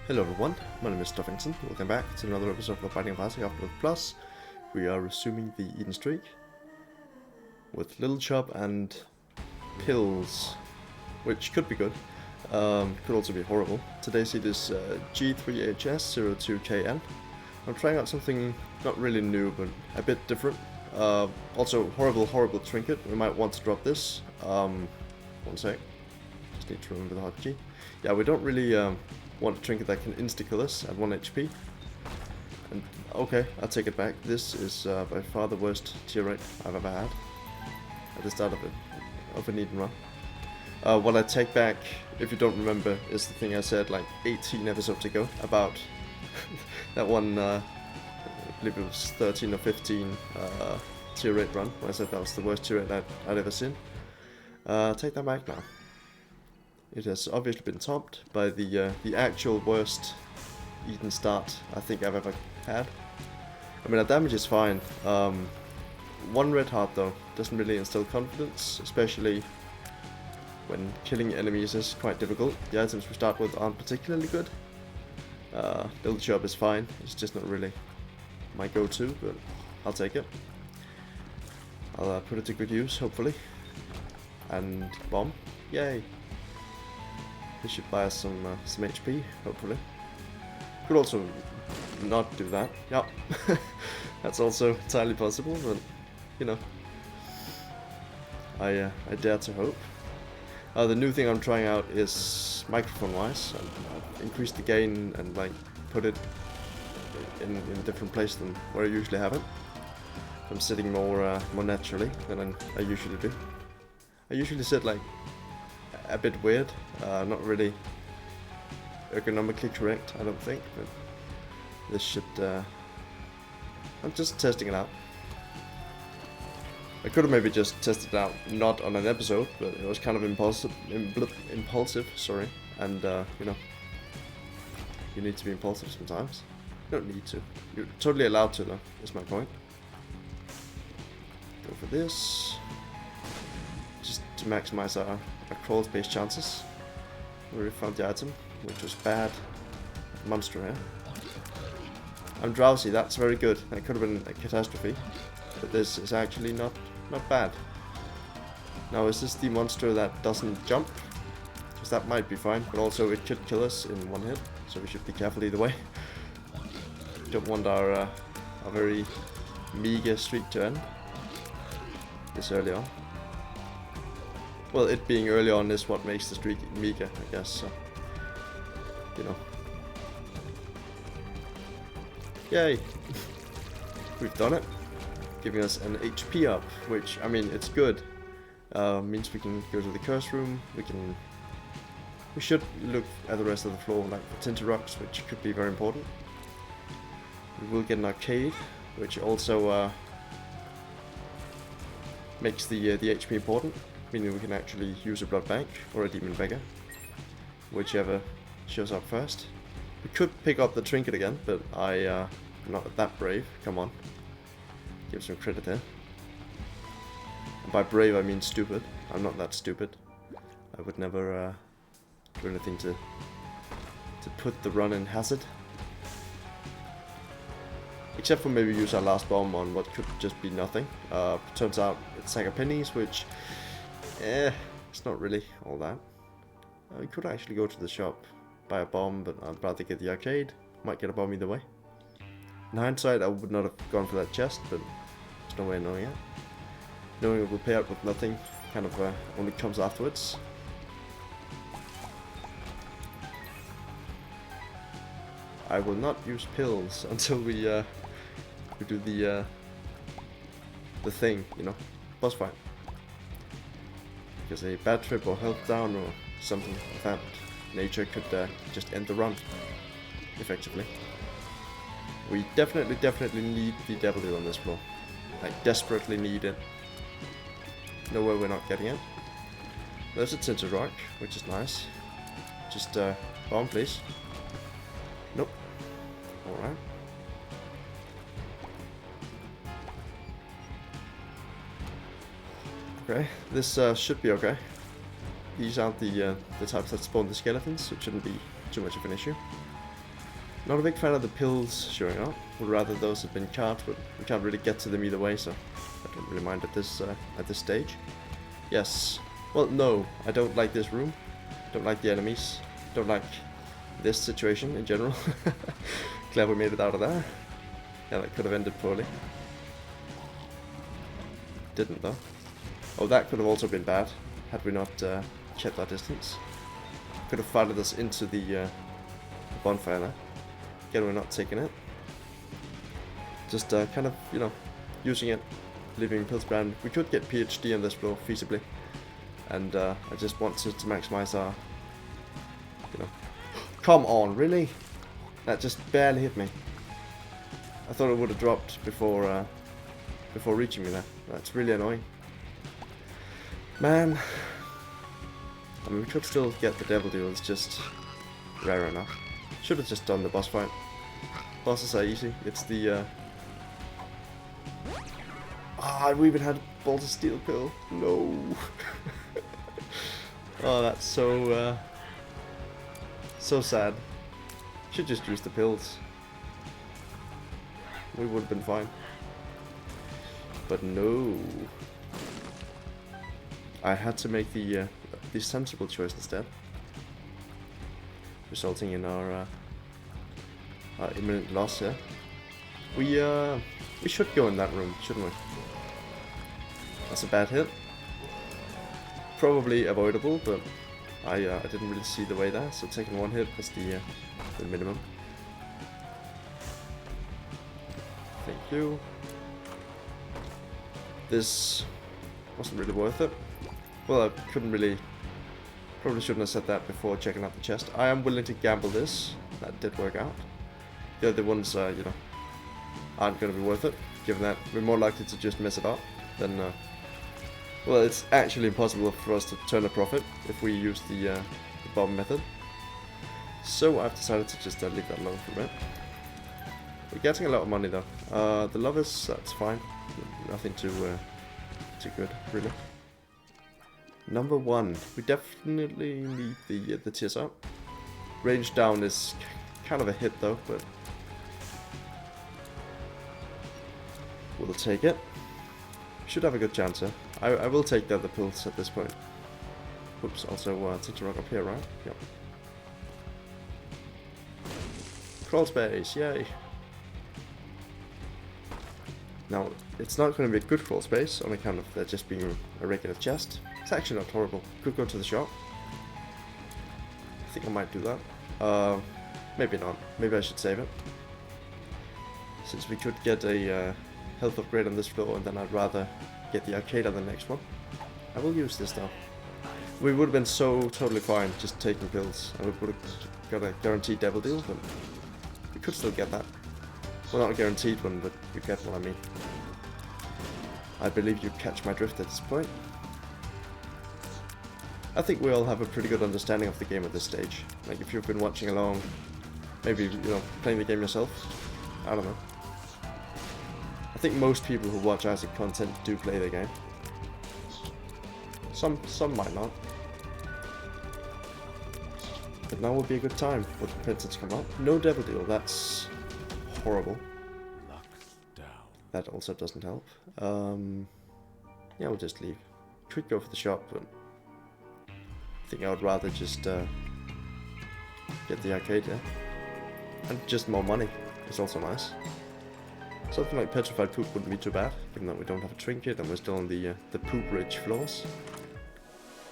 Hello everyone, my name is Steffensen. Welcome back to another episode of Binding of Isaac Afterbirth Plus. We are resuming the Eden streak with Little Chop and pills, which could be good, could also be horrible. Today's seed is G3HS02KN. I'm trying out something not really new, but a bit different. Also, horrible trinket. We might want to drop this. One sec. Just need to remember the hotkey. Yeah, we don't really want a trinket that can insta-kill us at 1 HP. And okay, I'll take it back. This is by far the worst tier rate I've ever had at the start of an Eden run. What I take back, if you don't remember, is the thing I said like 18 episodes ago about that one, I believe it was 13 or 15 tier rate run, where I said that was the worst tier rate I'd ever seen. Take that back now. It has obviously been topped by the actual worst Eden start I think I've ever had. I mean, our damage is fine. One red heart though doesn't really instill confidence, especially when killing enemies is quite difficult. The items we start with aren't particularly good. Little Chop is fine, it's just not really my go-to, but I'll take it. I'll put it to good use, hopefully. And bomb, yay! This should buy us some HP, hopefully. Could also not do that. Yep, that's also entirely possible, but you know, I dare to hope. The new thing I'm trying out is microphone-wise. I've increased the gain and like put it in a different place than where I usually have it. I'm sitting more naturally than I usually do. I usually sit like a bit weird, not really ergonomically correct, I don't think, but this should, I'm just testing it out. I could have maybe just tested it out, not on an episode, but it was kind of impulsive, sorry, and you know, you need to be impulsive sometimes. You don't need to, you're totally allowed to though, is my point. Go for this, just to maximize our crawl space chances. We already found the item, which was bad. Monster here. I'm drowsy, that's very good. That could have been a catastrophe, but this is actually not bad. Now, is this the monster that doesn't jump? Because that might be fine, but also it could kill us in one hit, so we should be careful either way. Don't want our very meager streak to end this early on. Well, it being early on is what makes the streak meager, I guess, so, you know. Yay! We've done it. Giving us an HP up, which, I mean, it's good. Means we can go to the curse room, we should look at the rest of the floor, like for Tinted Rocks, which could be very important. We will get an arcade, which also makes the HP important. Meaning we can actually use a blood bank or a demon beggar, whichever shows up first. We could pick up the trinket again, but I'm not that brave. Come on, give some credit there. And by brave I mean stupid. I'm not that stupid. I would never do anything to put the run in hazard. Except for maybe use our last bomb on what could just be nothing. Turns out it's sack of pennies, which it's not really all that. We could actually go to the shop, buy a bomb, but I'd rather get the arcade. Might get a bomb either way. In hindsight, I would not have gone for that chest, but there's no way of knowing it. Knowing it will pay out with nothing kind of only comes afterwards. I will not use pills until we do the thing, you know, boss fight. Because a bad trip or health down or something of that nature could just end the run, effectively. We definitely need the W on this floor. Like, desperately need it. No way we're not getting it. There's a Tinted Rock, which is nice. Just bomb, please. Nope. Alright. Okay, this should be okay. These aren't the types that spawn the skeletons, so it shouldn't be too much of an issue. Not a big fan of the pills showing up. Would rather those have been carved, but we can't really get to them either way, so I don't really mind at this stage. Yes. Well, no, I don't like this room. Don't like the enemies. Don't like this situation in general. Glad we made it out of there. Yeah, that could have ended poorly. Didn't though. Oh, that could have also been bad had we not kept our distance. Could have followed us into the bonfire there. Again, we're not taking it. Just kind of, you know, using it, leaving Pilsbrand. We could get PhD on this floor feasibly, and I just wanted to maximize our, you know. Come on, really? That just barely hit me. I thought it would have dropped before reaching me there. That's really annoying. Man. I mean, we could still get the devil deal, it's just rare enough. Should have just done the boss fight. Bosses are easy, it's the we even had Balls of Steel pill. No. Oh, that's so so sad. Should just use the pills. We would have been fine. But no. I had to make the sensible choice instead, resulting in our imminent loss here. We should go in that room, shouldn't we? That's a bad hit. Probably avoidable, but I didn't really see the way there, so taking one hit was the minimum. Thank you. This wasn't really worth it. Well, I couldn't really... Probably shouldn't have said that before checking out the chest. I am willing to gamble this. That did work out. The other ones, you know, aren't going to be worth it, given that we're more likely to just mess it up than... well, it's actually impossible for us to turn a profit if we use the bomb method. So I've decided to just leave that alone for a bit. We're getting a lot of money though. The lovers, that's fine. Nothing too good, really. Number 1. We definitely need the tears up. Range down is kind of a hit though, but we'll take it. Should have a good chance here. I will take the other pills at this point. Oops, also take the rock up here, right? Yep. Crawl space, yay! Now, it's not going to be a good crawl space on account of there just being a regular chest. It's actually not horrible. Could go to the shop. I think I might do that. Maybe not. Maybe I should save it. Since we could get a health upgrade on this floor, and then I'd rather get the arcade on the next one. I will use this though. We would have been so totally fine just taking pills, and we would have got a guaranteed devil deal, but we could still get that. Well, not a guaranteed one, but you get what I mean. I believe you catch my drift at this point. I think we all have a pretty good understanding of the game at this stage. Like, if you've been watching along, maybe, you know, playing the game yourself, I don't know. I think most people who watch Isaac content do play the game. Some might not. But now would be a good time for the princess to come up. No devil deal, that's horrible. That also doesn't help. Yeah, we'll just leave. Could go for the shop, but I think I would rather just get the arcade here. And just more money is also nice. Something like petrified poop wouldn't be too bad, given that we don't have a trinket and we're still on the poop-rich floors.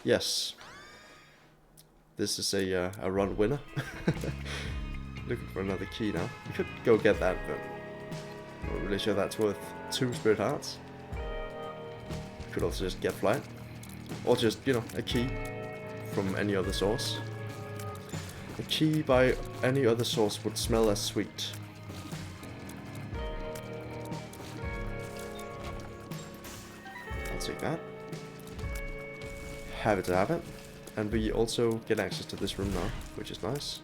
Yes. This is a run winner. Looking for another key now. We could go get that, but I'm not really sure that's worth 2 spirit hearts. Could also just get flight. Or just, you know, a key from any other source. A key by any other source would smell as sweet. I'll take that. Have it to have it. And we also get access to this room now, which is nice.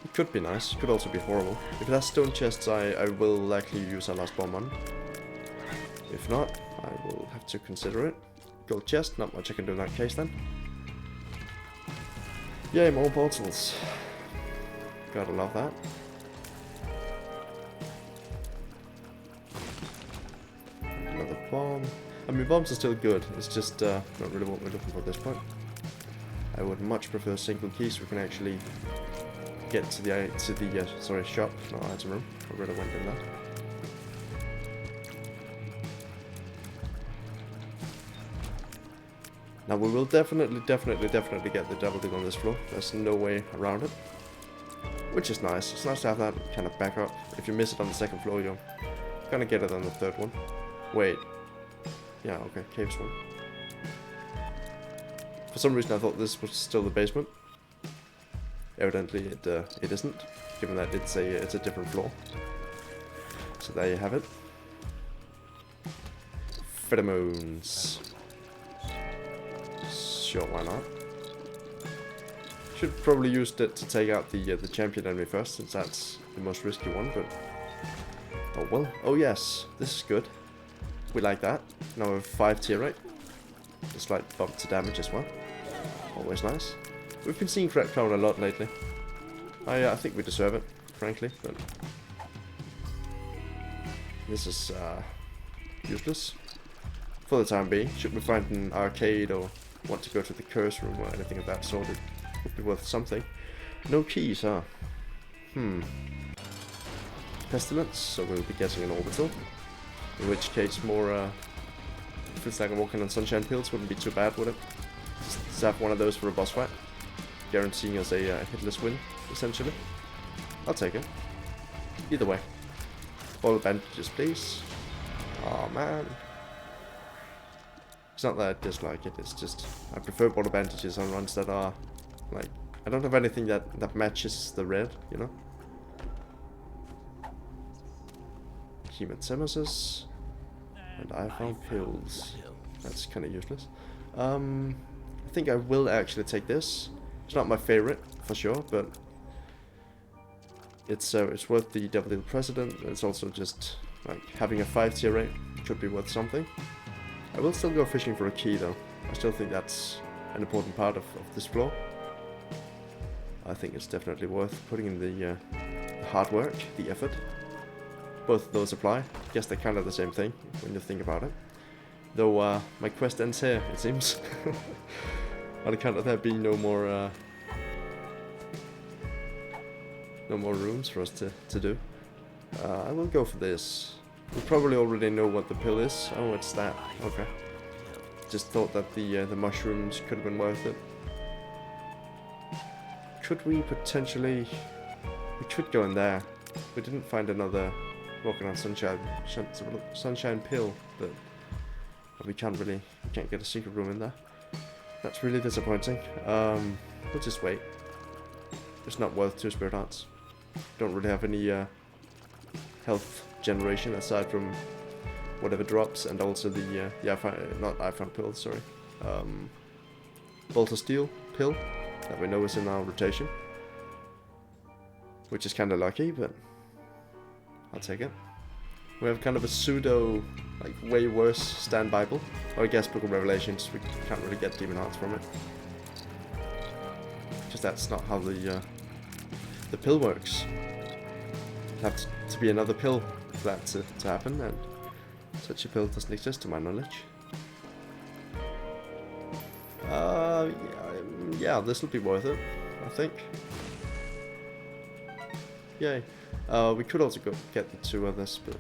It could be nice, it could also be horrible. If it has stone chests, I will likely use our last bomb on. If not, I will have to consider it. Gold chest, not much I can do in that case then. Yay, more portals. Gotta love that. bomb. I mean, bombs are still good. It's just not really what we're looking for at this point. I would much prefer single keys. We can actually get to the sorry, shop, not item room. I really went in there. Now we will definitely get the double dig on this floor. There's no way around it. Which is nice. It's nice to have that kind of backup. If you miss it on the second floor, you're gonna get it on the third one. Wait. Yeah, okay, caves one. For some reason I thought this was still the basement. Evidently it isn't, given that it's a different floor. So there you have it. Pheromones. Sure, why not? Should probably use it to take out the champion enemy first, since that's the most risky one. But oh well. Oh yes, this is good. We like that. Now we have 5 tier rate. A slight bump to damage as well. Always nice. We've been seeing Fret Clown a lot lately. I think we deserve it, frankly, but this is useless for the time being. Should we find an arcade or want to go to the curse room or anything of that sort, it would be worth something. No keys, huh? Pestilence, so we'll be getting an orbital. In which case, more feels like I'm walking on sunshine pills wouldn't be too bad, would it? Just have one of those for a boss fight, guaranteeing us a hitless win, essentially. I'll take it. Either way. Bottle bandages, please. Oh man. It's not that I dislike it, it's just I prefer bottle bandages on runs that are like, I don't have anything that matches the red, you know? Hematemesis. And I found pills. That's kind of useless. I think I will actually take this. It's not my favorite, for sure, but it's worth the double deal precedent. It's also just like having a 5 tier rate could be worth something. I will still go fishing for a key though. I still think that's an important part of this floor. I think it's definitely worth putting in the hard work, the effort. Both of those apply. I guess they're kind of the same thing when you think about it. Though my quest ends here, it seems. On account of there being no more rooms for us to do. I will go for this. We probably already know what the pill is. Oh, it's that. Okay. Just thought that the mushrooms could have been worth it. Could we potentially? We could go in there. We didn't find another walking on sunshine pill, but we can't get a secret room in there. That's really disappointing. We'll just wait. It's not worth 2 spirit hearts. Don't really have any health generation aside from whatever drops, and also the not pill, sorry. Bolt of Steel pill that we know is in our rotation, which is kind of lucky, but I'll take it. We have kind of a pseudo, like, way worse stand Bible, or I guess Book of Revelations. We can't really get demon hearts from it, because that's not how the pill works. It'd have to be another pill for that to happen, and such a pill doesn't exist to my knowledge. Yeah, this will be worth it, I think. Yay. We could also go get the 2 others, but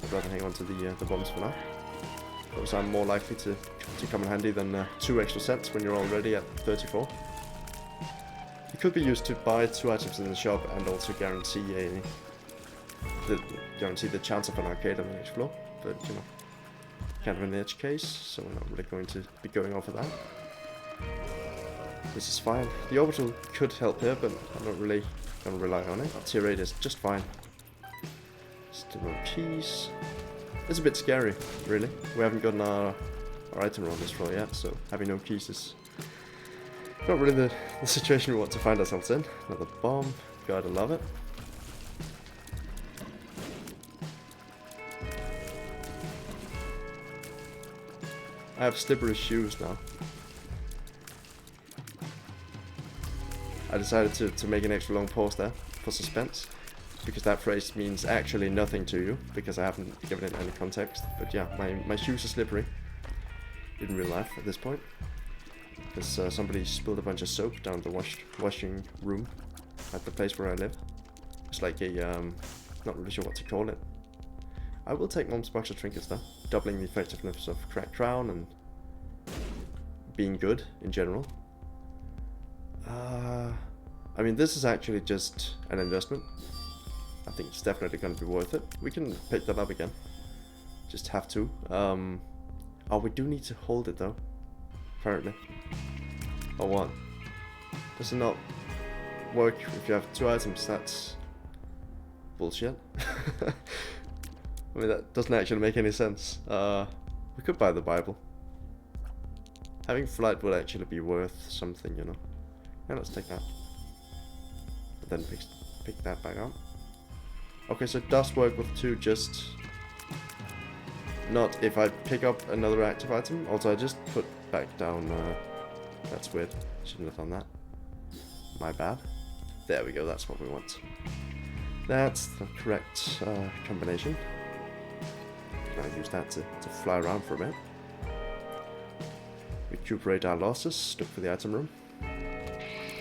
I'd rather hang on to the bombs for now. Those are more likely to come in handy than 2 extra sets when you're already at 34. It could be used to buy 2 items in the shop and also guarantee the chance of an arcade on the next floor, but you know, kind of an edge case, so we're not really going to be going off of that. This is fine. The orbital could help here, but I'm not really gonna rely on it. Tier 8 is just fine. Still no keys. It's a bit scary, really. We haven't gotten our item on this floor yet, so having no keys is not really the situation we want to find ourselves in. Another bomb. Gotta love it. I have slippery shoes now. I decided to make an extra long pause there for suspense. because that phrase means actually nothing to you, because I haven't given it any context. But yeah, my shoes are slippery in real life at this point, because somebody spilled a bunch of soap down the washing room at the place where I live. It's like a, not really sure what to call it. I will take Mom's box of trinkets though, doubling the effectiveness of Cracked Crown and being good in general. I mean, this is actually just an investment. I think it's definitely going to be worth it. We can pick that up again. Just have to. Oh, we do need to hold it though, apparently. Or what? Does it not work if you have 2 items? That's bullshit. I mean, that doesn't actually make any sense. We could buy the Bible. Having flight would actually be worth something, you know. Yeah, let's take that. But then pick that back up. Okay, so it does work with 2, just not if I pick up another active item. Also, I just put back down, that's weird. Shouldn't have done that. My bad. There we go, that's what we want. That's the correct combination. Can I use that to fly around for a bit? Recuperate our losses, look for the item room.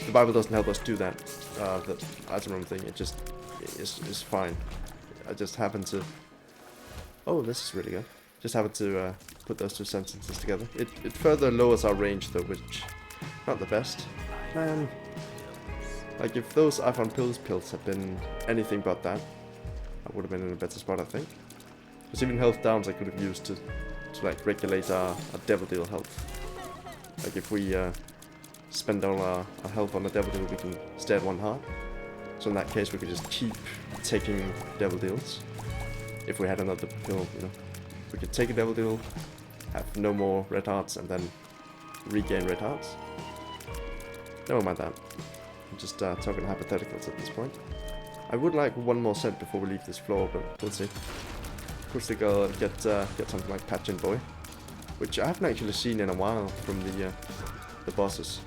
The Bible doesn't help us do that, the item room thing, it just is fine. I just happen to... Oh, this is really good. Just happen to put those 2 sentences together. It further lowers our range though, which not the best. Man, like if those iPhone pills had been anything but that, I would have been in a better spot, I think. Because even health downs I could have used to like regulate our devil deal health. Like if we spend all our health on the devil deal, we can stay at 1 heart. So in that case we could just keep taking devil deals. If we had another pill, you know. We could take a devil deal, have no more red hearts, and then regain red hearts. Never mind that. I'm just talking hypotheticals at this point. I would like 1 more cent before we leave this floor, but we'll see. Could still go and get something like Patchin Boy, which I haven't actually seen in a while from the bosses.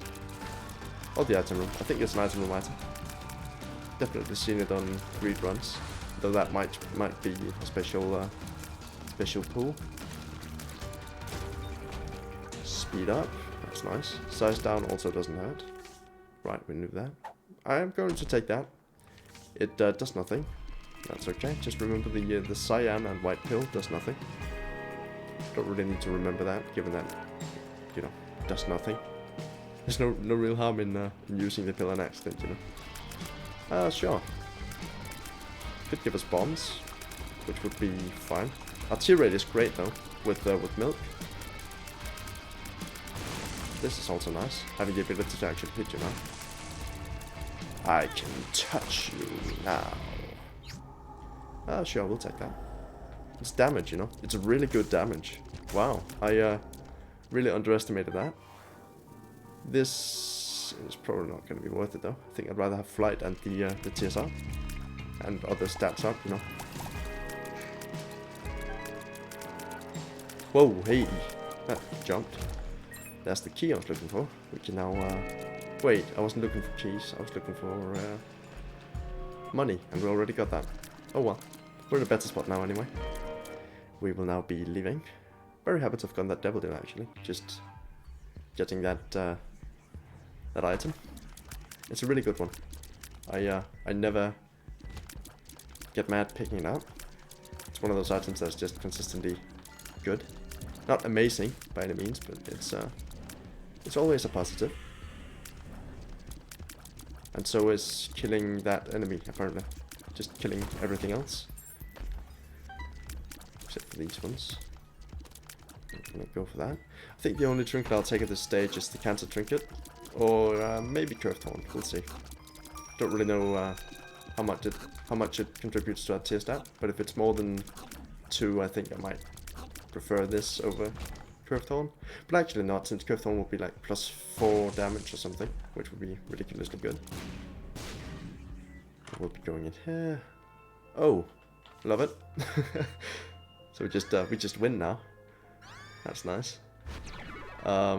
Or the item room. I think it's an item room item. Definitely seen it on greed runs, though that might be a special pool. Speed up, that's nice. Size down also doesn't hurt. Right, we knew that. I am going to take that. It does nothing. That's okay. Just remember the cyan and white pill does nothing. Don't really need to remember that, given that, you know, does nothing. There's no real harm in using the pill on accident, you know. Sure. Could give us bombs, which would be fine. Our tear rate is great though, with milk. This is also nice, having the ability to actually hit you now. I can touch you now. Sure, we'll take that. It's damage, you know. It's a really good damage. Wow, I really underestimated that. This is probably not going to be worth it though. I think I'd rather have flight and the TSR and other stats up, you know. Whoa, hey, that jumped. That's the key I was looking for. We can now. Wait, I wasn't looking for keys. I was looking for money, and we already got that. Oh well, we're in a better spot now anyway. We will now be leaving. Very happy to have gotten that devil deal actually. Just getting that that item. It's a really good one. I never get mad picking it up. It's one of those items that's just consistently good. Not amazing by any means, but it's always a positive. And so is killing that enemy, apparently. Just killing everything else. Except for these ones. I'm gonna go for that. I think the only trinket I'll take at this stage is the cancer trinket. Or maybe curved horn, we'll see. Don't really know how much it contributes to our tier stat, but if it's more than 2, I think I might prefer this over curved horn. But actually not, since curved horn will be like +4 damage or something, which would be ridiculously good. We'll be going in here. Oh, love it. So we just win now. That's nice. I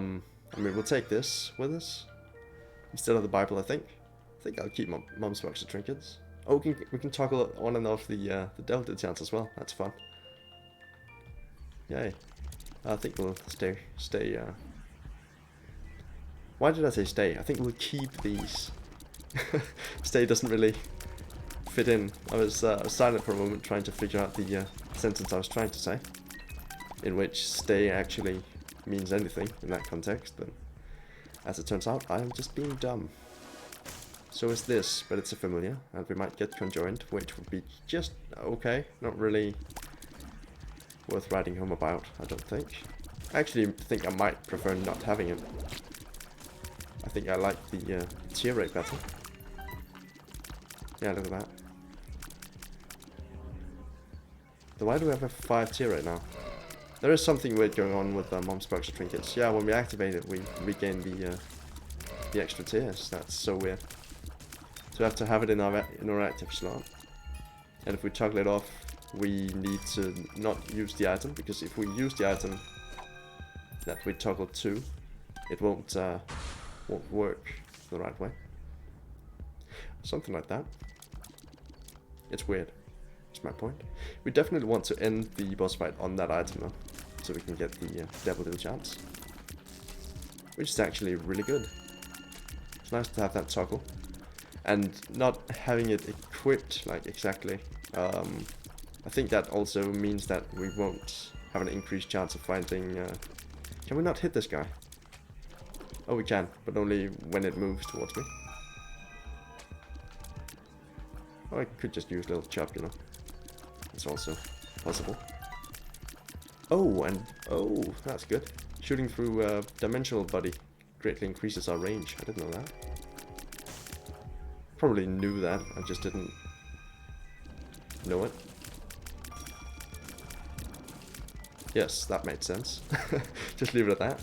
mean, we'll take this with us instead of the Bible. I think I'll keep Mom's box of trinkets. Oh, we can toggle on and off the delta chance as well. That's fun. Yay. I think we'll stay. Why did I say stay? I think we'll keep these. Stay doesn't really fit in. I was silent for a moment trying to figure out the sentence I was trying to say, in which stay actually means anything in that context, but as it turns out, I am just being dumb. So is this, but it's a familiar, and we might get conjoined, which would be just okay, not really worth writing home about, I don't think. I actually think I might prefer not having it. I think I like the tier rate better. Yeah, look at that. So why do we have a 5 tier rate now? There is something weird going on with Mom's Box trinkets. Yeah, when we activate it, we regain the extra tiers. That's so weird. So we have to have it in our active slot. And if we toggle it off, we need to not use the item, because if we use the item that we toggled to, it won't work the right way. Something like that. It's weird. That's my point. We definitely want to end the boss fight on that item though, so we can get the double deal chance, which is actually really good. It's nice to have that toggle, and not having it equipped like exactly. I think that also means that we won't have an increased chance of finding. Can we not hit this guy? Oh, we can, but only when it moves towards me. Or I could just use a little chop, you know. It's also possible. Oh, and oh, that's good. Shooting through dimensional body greatly increases our range. I didn't know that. Probably knew that, I just didn't know it. Yes, that made sense. Just leave it at that.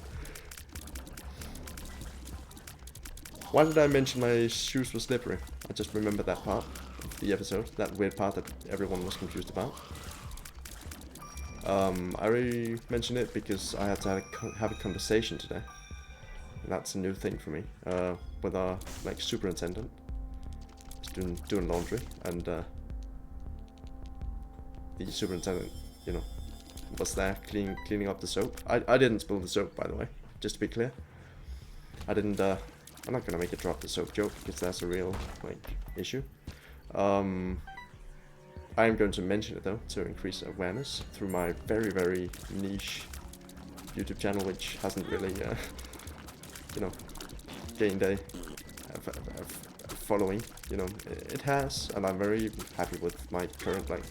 Why did I mention my shoes were slippery? I just remember that part of the episode, that weird part that everyone was confused about. I already mentioned it because I had to have a conversation today. And that's a new thing for me, with our like superintendent. Just doing laundry, and the superintendent, you know, was there cleaning up the soap. I didn't spill the soap, by the way, just to be clear. I didn't. I'm not gonna make a drop the soap joke because that's a real like issue. I am going to mention it though to increase awareness through my very niche YouTube channel, which hasn't really, you know, gained a following. You know, it has, and I'm very happy with my current like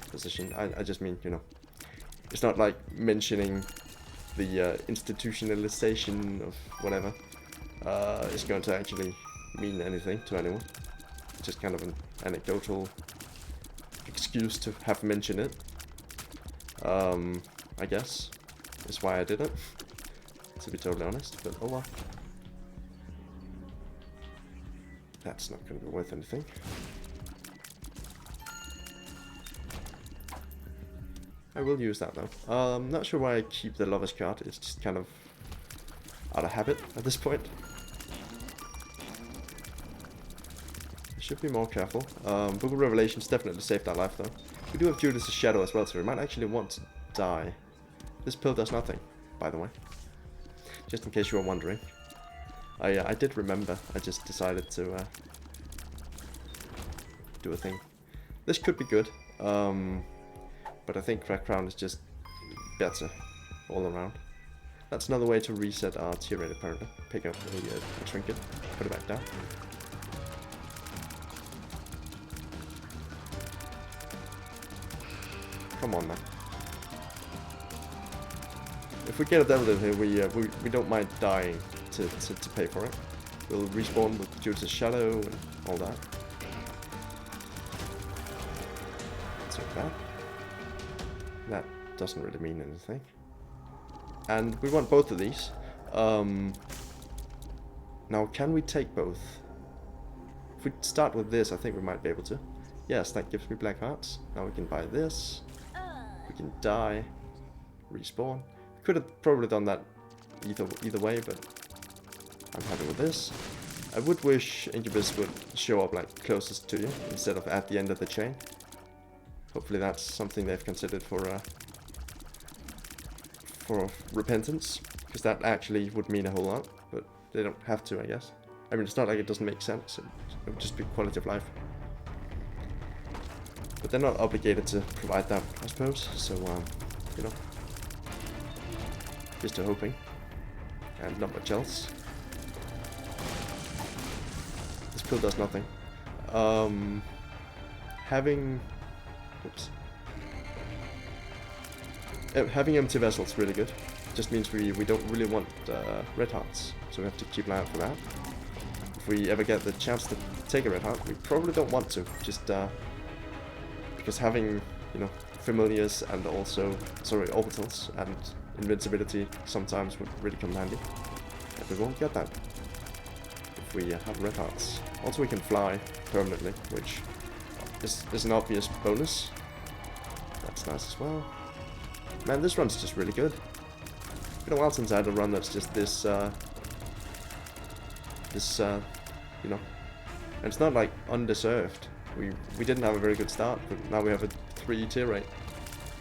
position. I just mean, you know, it's not like mentioning the institutionalization of whatever is going to actually mean anything to anyone. It's just kind of an anecdotal excuse to have mentioned it. I guess is why I did it, to be totally honest. But oh well, that's not going to be worth anything. I will use that though. Not sure why I keep the Lover's card. It's just kind of out of habit at this point. I should be more careful. Book of Revelations definitely saved our life though. We do have Judas' Shadow as well, so we might actually want to die. This pill does nothing, by the way. Just in case you were wondering. I did remember. I just decided to do a thing. This could be good. But I think Crack Crown is just better all around. That's another way to reset our tier rate apparently. Pick up a trinket, put it back down. Come on, man. If we get a devil in here, we don't mind dying to pay for it. We'll respawn with Judas' Shadow and all that. That's not bad. That doesn't really mean anything. And we want both of these. Now, can we take both? If we start with this, I think we might be able to. Yes, that gives me black hearts. Now we can buy this. We can die. Respawn. Could have probably done that either way, but I'm happy with this. I would wish Incubus would show up like closest to you instead of at the end of the chain. Hopefully that's something they've considered for Repentance, because that actually would mean a whole lot, but they don't have to, I guess. I mean, it's not like it doesn't make sense, it would just be quality of life. But they're not obligated to provide that, I suppose, so, you know, just hoping, and not much else. This pill does nothing. Having empty vessels is really good. Just means we don't really want red hearts, so we have to keep an eye out for that. If we ever get the chance to take a red heart, we probably don't want to, just because having, you know, familiars and also, orbitals and invincibility sometimes would really come handy. And we won't get that if we have red hearts. Also we can fly permanently, which is an obvious bonus. That's nice as well. Man, this run's just really good. It's been a while since I had a run that's just this, you know, and it's not like undeserved. We didn't have a very good start, but now we have a 3 tier rate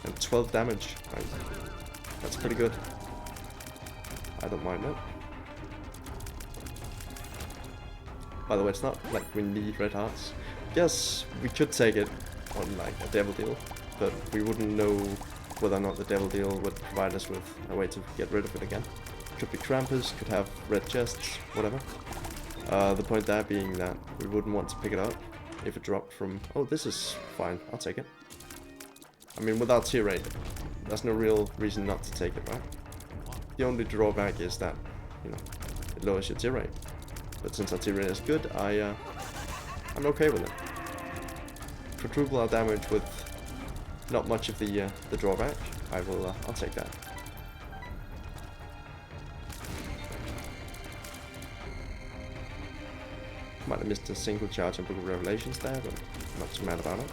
and 12 damage. Like, that's pretty good. I don't mind that. By the way, it's not like we need red hearts. Yes, we could take it on like a devil deal, but we wouldn't know whether or not the devil deal would provide us with a way to get rid of it again. Could be Krampus, could have red chests, whatever. The point there being that we wouldn't want to pick it up if it dropped from... Oh, this is fine, I'll take it. I mean, without tier 8, there's no real reason not to take it, right? The only drawback is that, you know, it lowers your tier rate. But since our tier rate is good, I'm okay with it. Quadruple our damage with not much of the drawback. I'll take that. Might have missed a single charge on Book of Revelations there, but I'm not too mad about it.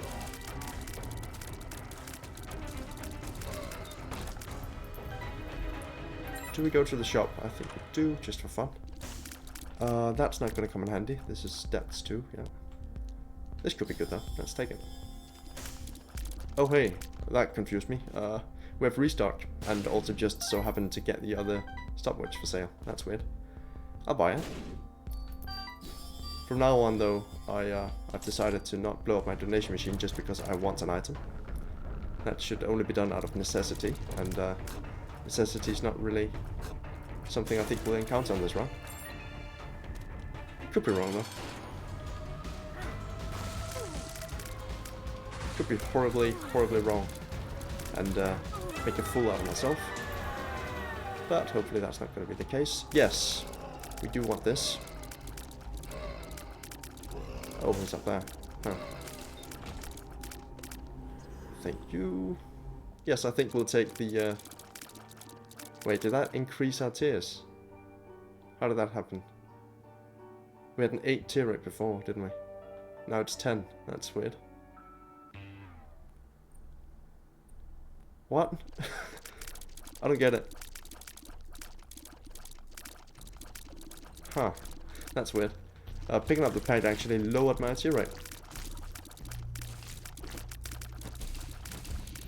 Do we go to the shop? I think we do, just for fun. That's not going to come in handy. This is depths too, yeah. This could be good though. Let's take it. Oh hey, that confused me. We have restocked, and also just so happened to get the other stopwatch for sale. That's weird. I'll buy it. From now on though, I've decided to not blow up my donation machine just because I want an item. That should only be done out of necessity, and necessity is not really something I think we'll encounter on this run. Could be wrong though. Could be horribly, horribly wrong, and make a fool out of myself. But hopefully that's not going to be the case. Yes, we do want this. Oh, what's up there? Oh. Thank you. Yes, I think we'll take the... Wait, did that increase our tiers? How did that happen? We had an 8 tier rate before, didn't we? Now it's 10. That's weird. What? I don't get it. Huh. That's weird. Picking up the pack actually lowered my tier rate.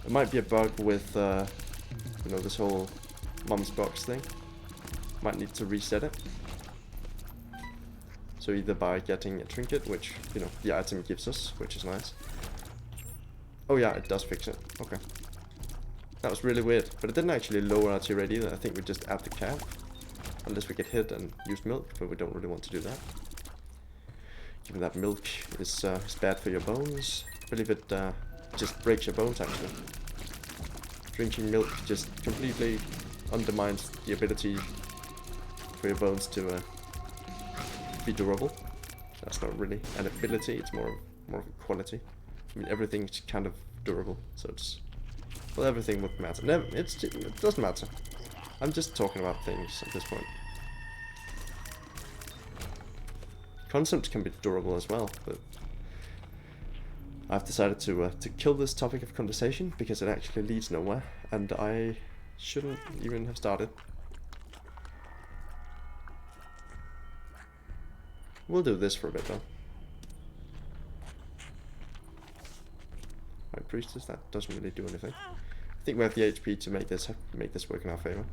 It might be a bug with, you know, this whole mum's box thing. Might need to reset it. So either by getting a trinket, which, you know, the item gives us, which is nice. Oh yeah, it does fix it. Okay. That was really weird, but it didn't actually lower our tier rate either. I think we just add the cap. Unless we get hit and use milk, but we don't really want to do that. Given that milk is bad for your bones. I believe it just breaks your bones actually. Drinking milk just completely undermines the ability for your bones to be durable. That's not really an ability, it's more of a quality. I mean, everything's kind of durable, so it's... Well, everything would matter. Never, it doesn't matter. I'm just talking about things at this point. Concepts can be durable as well, but I've decided to kill this topic of conversation because it actually leads nowhere, and I shouldn't even have started. We'll do this for a bit though. My priestess, that doesn't really do anything. I think we have the HP to make this work in our favor.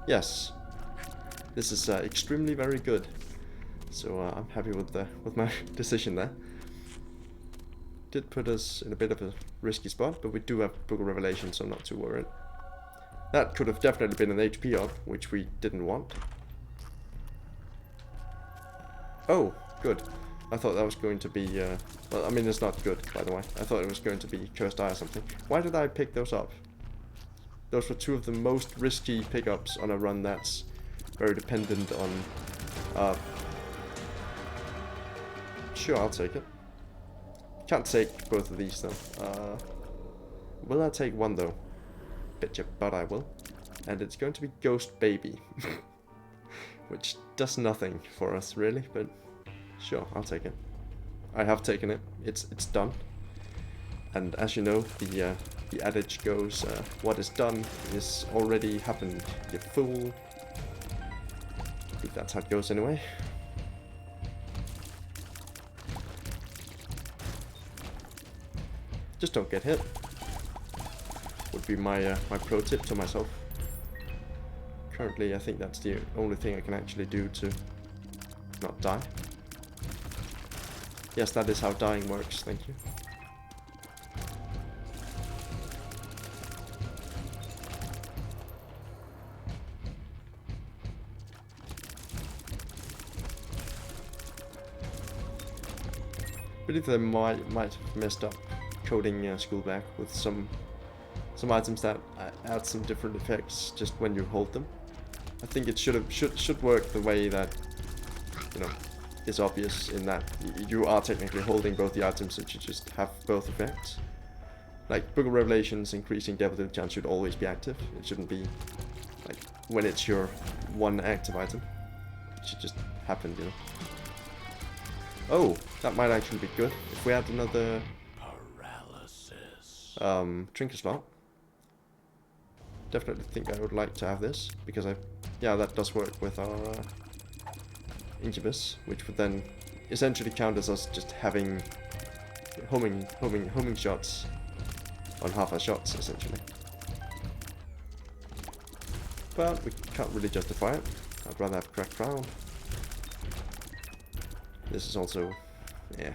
Yes, this is extremely very good. So I'm happy with my decision there. Did put us in a bit of a risky spot, but we do have Book of Revelation, so I'm not too worried. That could have definitely been an HP up, which we didn't want. Oh, good. I thought that was going to be, well, I mean, it's not good, by the way. I thought it was going to be Cursed Eye or something. Why did I pick those up? Those were two of the most risky pickups on a run that's very dependent on... Sure, I'll take it. Can't take both of these, though. Will I take one, though? Betcha, but I will. And it's going to be Ghost Baby. Which does nothing for us, really, but... Sure, I'll take it. I have taken it. It's done. And as you know, the adage goes, what is done is already happened, you fool. I think that's how it goes anyway. Just don't get hit. Would be my my pro tip to myself. Currently, I think that's the only thing I can actually do to not die. Yes, that is how dying works, thank you. I believe they might have messed up coding school back with some items that add some different effects just when you hold them. I think it should work the way that, you know, is obvious in that you are technically holding both the items, so you just have both effects. Like Book of Revelation's increasing devil chance should always be active. It shouldn't be like when it's your one active item. It should just happen, you know. Oh, that might actually be good if we had another paralysis trinket slot. Definitely think I would like to have this because yeah, that does work with our Incubus, which would then essentially count as us just having homing shots on half our shots, essentially. But we can't really justify it. I'd rather have Cracked Crown. This is also, yeah.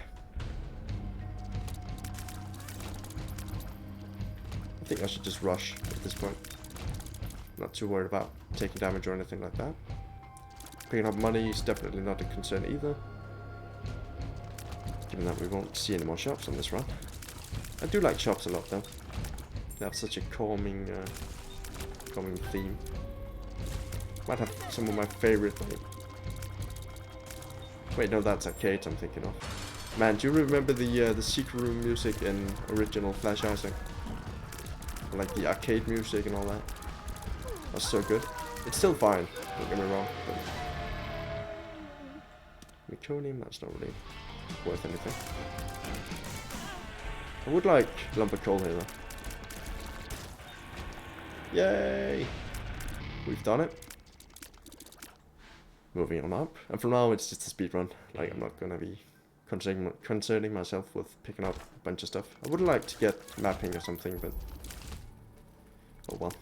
I think I should just rush at this point. Not too worried about taking damage or anything like that. Picking up money is definitely not a concern either. Given that we won't see any more shops on this run. I do like shops a lot though. They have such a calming theme. Might have some of my favorite, like... Wait, no, that's arcade I'm thinking of. Man, do you remember the secret room music in original Flash Isaac? Like the arcade music and all that? That was so good. It's still fine, don't get me wrong, but... Meconium, that's not really worth anything. I would like Lumber Coal here though. Yay! We've done it. Moving on up. And from now it's just a speed run. Like, I'm not gonna be concerning myself with picking up a bunch of stuff. I would like to get mapping or something, but... Oh well.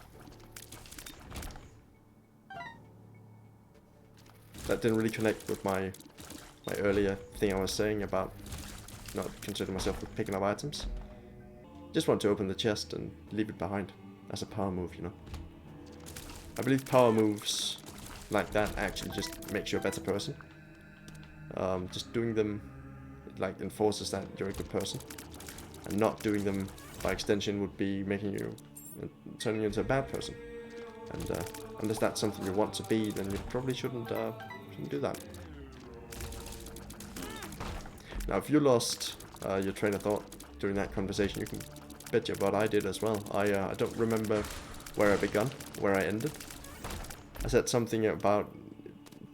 That didn't really connect with my earlier thing I was saying about not considering myself with picking up items. Just want to open the chest and leave it behind as a power move, you know. I believe power moves like that actually just makes you a better person. Just doing them like enforces that you're a good person, and not doing them by extension would be making you turning you into a bad person. And unless that's something you want to be, then you probably shouldn't do that. Now, if you lost your train of thought during that conversation, you can bet your butt I did as well. I don't remember where I begun, where I ended. I said something about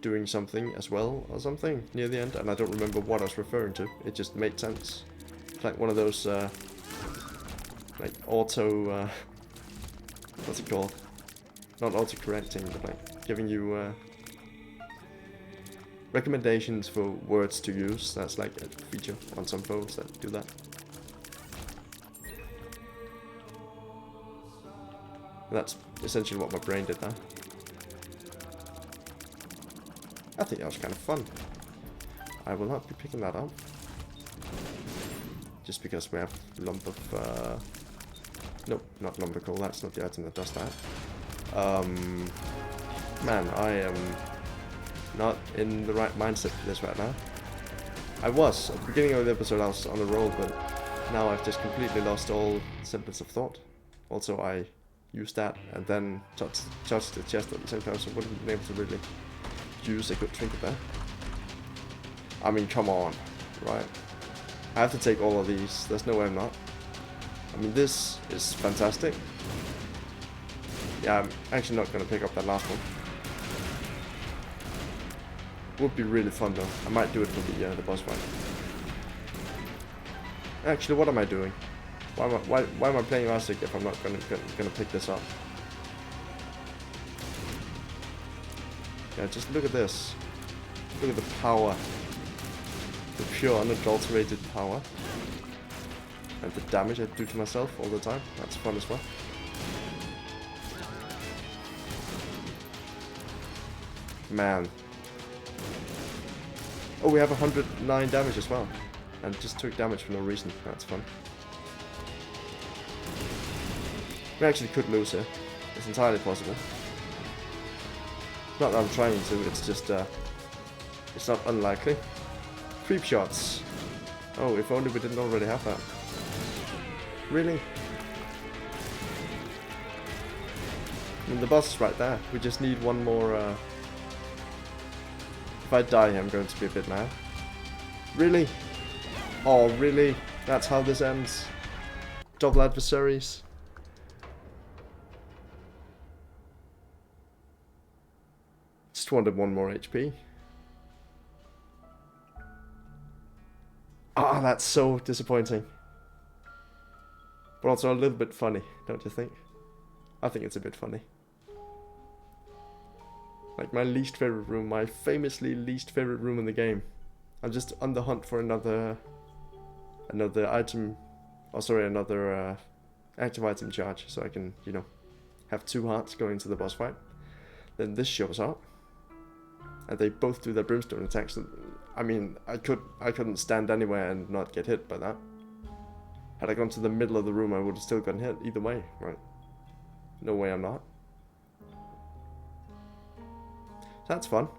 doing something as well or something near the end, and I don't remember what I was referring to. It just made sense. It's like one of those like auto what's it called? Not auto-correcting, but like giving you recommendations for words to use. That's like a feature on some phones that do that. That's essentially what my brain did now. I think that was kind of fun. I will not be picking that up. Just because we have lump of... nope, not lumbercoal, that's not the item that does that. Man, I am not in the right mindset for this right now. I was, at the beginning of the episode I was on a roll, but now I've just completely lost all semblance of thought. Also, I used that and then touched the chest at the same time, so I wouldn't have been able to really use a good trinket there. I mean, come on, right? I have to take all of these, there's no way I'm not. I mean, this is fantastic. Yeah, I'm actually not going to pick up that last one. Would be really fun though. I might do it for the boss fight. Actually, what am I doing? Why am I playing Isaac if I'm not gonna pick this up? Yeah, just look at this. Look at the power. The pure, unadulterated power. And the damage I do to myself all the time. That's fun as well. Man. Oh, we have 109 damage as well. And just took damage for no reason. That's fun. We actually could lose here. It's entirely possible. Not that I'm trying to, it's just, it's not unlikely. Creep shots. Oh, if only we didn't already have that. Really? I mean, the boss is right there. We just need one more, If I die here, I'm going to be a bit mad. Really? Oh, really? That's how this ends? Double adversaries? Just wanted one more HP. Ah, that's so disappointing. But also a little bit funny, don't you think? I think it's a bit funny. Like my least favorite room, my famously least favorite room in the game. I'm just on the hunt for another item, oh sorry, another active item charge, so I can, you know, have 2 hearts going into the boss fight. Then this shows up, and they both do their brimstone attacks. I mean, I couldn't stand anywhere and not get hit by that. Had I gone to the middle of the room, I would have still gotten hit either way, right? No way I'm not. That's fun.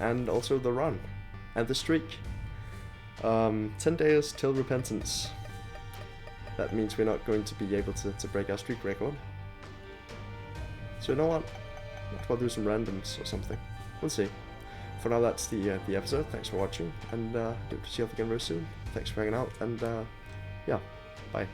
And also the run. And the streak. 10 days till repentance. That means we're not going to be able to break our streak record. So you know what? I'll do some randoms or something. We'll see. For now, that's the episode. Thanks for watching, and hope to see you all again very soon. Thanks for hanging out, and yeah, bye.